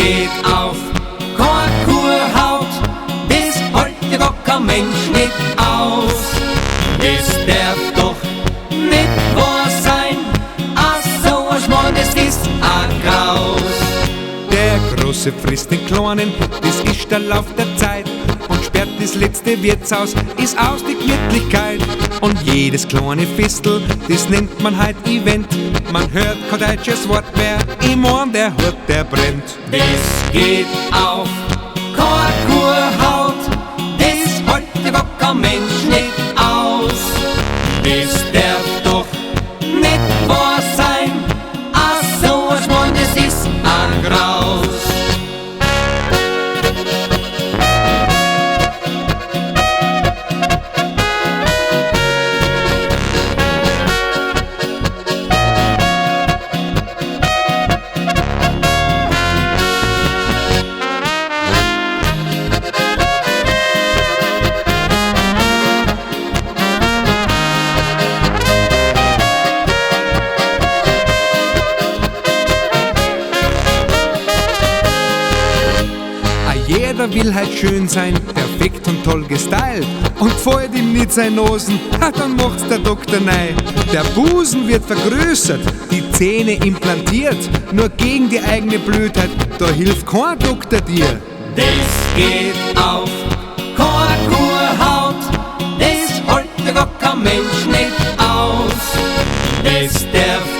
geht auf Korkkurhaut, das heute gar kein Mensch nicht aus. Das darf doch nicht wahr sein, ach so ein Schmarrn, das ist ein Graus. Der Große frisst den Kleinen, das ist der Lauf der Zeit. Und sperrt das letzte Wirtshaus, ist aus die Gemütlichkeit. Und jedes kleine Festel, das nennt man heut Event. Man hört kein deutsches Wort mehr, ich mein, der Hut, der brennt. Das geht auf Korkkurhaut, das heute gar kein Mensch nicht aus. Das darf doch nicht wahr sein, ach so ein Schmarrn, das ist ein Graus. Jeder will halt schön sein, perfekt und toll gestylt. Und gefällt ihm nicht sein Nosen, dann macht's der Doktor nei. Der Busen wird vergrößert, die Zähne implantiert. Nur gegen die eigene Blödheit, da hilft kein Doktor dir. Das geht auf Korkkurhaut, das heute gar kein Mensch nicht aus. Das darf